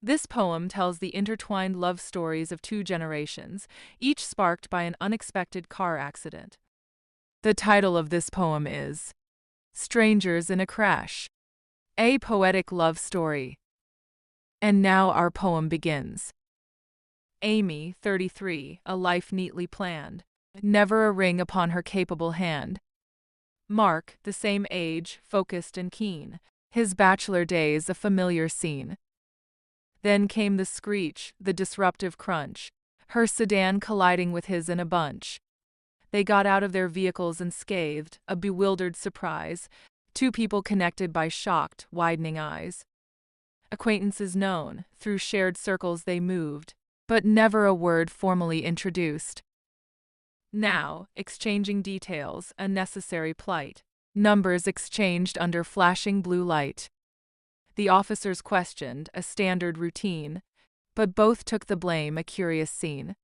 This poem tells the intertwined love stories of two generations, each sparked by an unexpected car accident. The title of this poem is Strangers in a Crash, a poetic love story. And now our poem begins. Amy, 33, a life neatly planned, never a ring upon her capable hand. Mark, the same age, focused and keen, his bachelor days a familiar scene. Then came the screech, the disruptive crunch, her sedan colliding with his in a bunch. They got out of their vehicles unscathed, a bewildered surprise, two people connected by shocked, widening eyes. Acquaintances known, through shared circles they moved, but never a word formally introduced. Now, exchanging details, a necessary plight. Numbers exchanged under flashing blue light. The officers questioned, a standard routine, but both took the blame, a curious scene.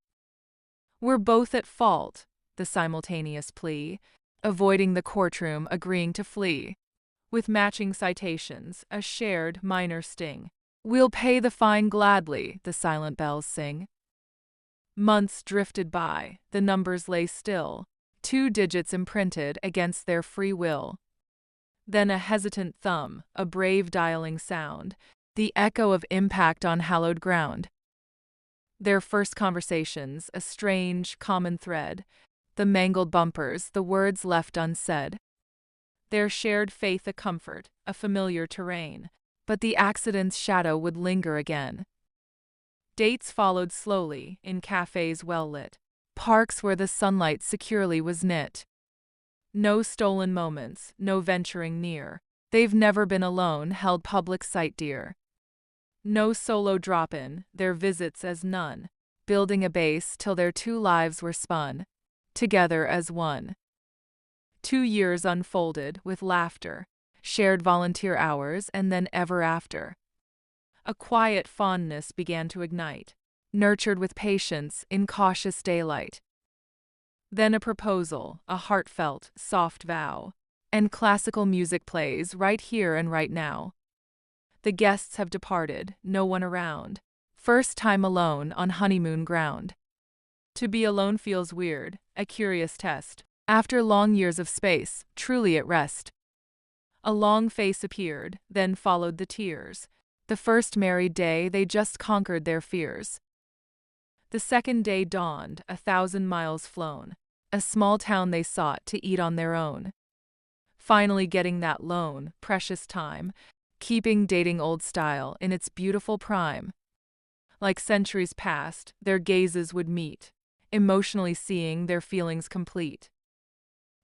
We're both at fault, the simultaneous plea, avoiding the courtroom, agreeing to flee. With matching citations, a shared minor sting. We'll pay the fine gladly, the silent bells sing. Months drifted by, the numbers lay still, two digits imprinted against their free will. Then a hesitant thumb, a brave dialing sound, the echo of impact on hallowed ground. Their first conversations, a strange, common thread, the mangled bumpers, the words left unsaid. Their shared faith a comfort, a familiar terrain, but the accident's shadow would linger again. Dates followed slowly, in cafes well lit, parks where the sunlight securely was knit. No stolen moments, no venturing near, they've never been alone, held public sight dear. No solo drop-in, their visits as none, building a base till their two lives were spun, together as one. 2 years unfolded with laughter, shared volunteer hours, and then ever after. A quiet fondness began to ignite, nurtured with patience in cautious daylight. Then a proposal, a heartfelt, soft vow, and classical music plays right here and right now. The guests have departed, no one around, first time alone on honeymoon ground. To be alone feels weird, a curious test. After long years of space, truly at rest. A long face appeared, then followed the tears. The first married day they just conquered their fears. The second day dawned, 1,000 miles flown, a small town they sought to eat on their own. Finally getting that lone, precious time, keeping dating old style in its beautiful prime. Like centuries past, their gazes would meet, emotionally seeing their feelings complete.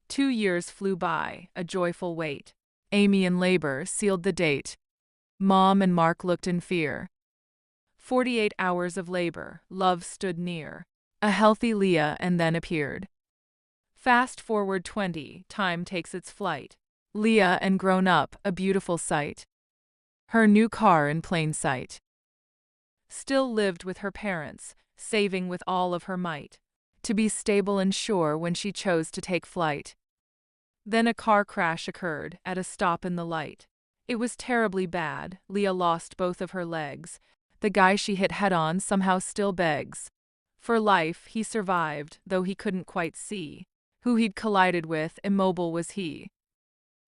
2 years flew by, a joyful wait. Amy in labor sealed the date. Mom and Mark looked in fear. 48 hours of labor, love stood near. A healthy Leah and then appeared. Fast forward 20, time takes its flight. Leah and grown up, a beautiful sight. Her new car in plain sight. Still lived with her parents, saving with all of her might, to be stable and sure when she chose to take flight. Then a car crash occurred at a stop in the light. It was terribly bad, Leah lost both of her legs. The guy she hit head-on somehow still begs for life. He survived, though he couldn't quite see who he'd collided with, immobile was he.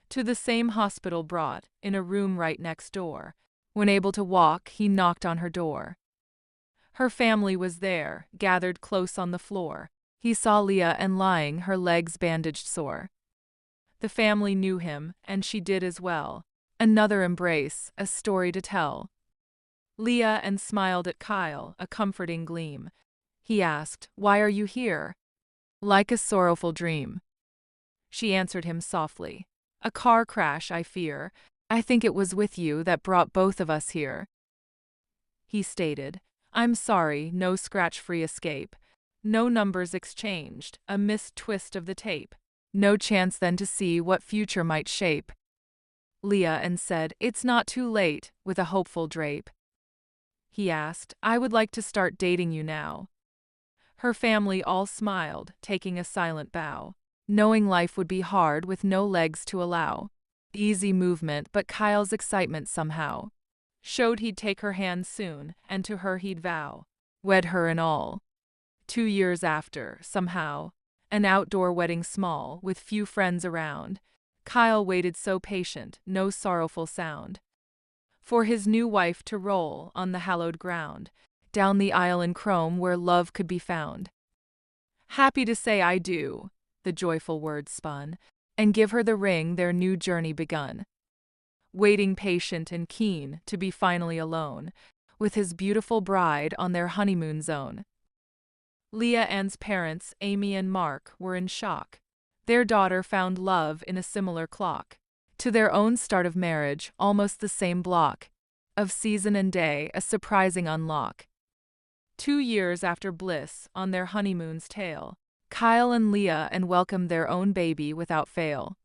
To the same hospital brought, in a room right next door. When able to walk, he knocked on her door. Her family was there, gathered close on the floor. He saw Leah and lying, her legs bandaged sore. The family knew him, and she did as well. Another embrace, a story to tell. Leah and smiled at Kyle, a comforting gleam. He asked, "Why are you here?" Like a sorrowful dream. She answered him softly, "A car crash, I fear. I think it was with you that brought both of us here." He stated, "I'm sorry, no scratch-free escape. No numbers exchanged, a missed twist of the tape. No chance then to see what future might shape." Leah and said, "It's not too late," with a hopeful drape. He asked, "I would like to start dating you now." Her family all smiled, taking a silent bow, knowing life would be hard with no legs to allow easy movement, but Kyle's excitement somehow Showed he'd take her hand soon, and to her he'd vow. Wed her and all. 2 years after, somehow, an outdoor wedding small, with few friends around, Kyle waited so patient, no sorrowful sound, for his new wife to roll on the hallowed ground, down the aisle in chrome where love could be found. Happy to say I do, the joyful words spun, and give her the ring their new journey begun. Waiting patient and keen to be finally alone, with his beautiful bride on their honeymoon zone. Leah Ann's parents, Amy and Mark, were in shock. Their daughter found love in a similar clock to their own start of marriage, almost the same block of season and day, a surprising unlock. 2 years after bliss on their honeymoon's tale, Kyle and Leah welcomed their own baby without fail.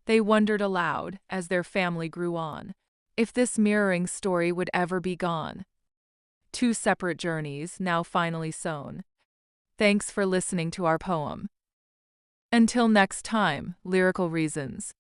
They wondered aloud, as their family grew on, if this mirroring story would ever be gone. 2 separate journeys, now finally sown. Thanks for listening to our poem. Until next time, Lyrical Reasons.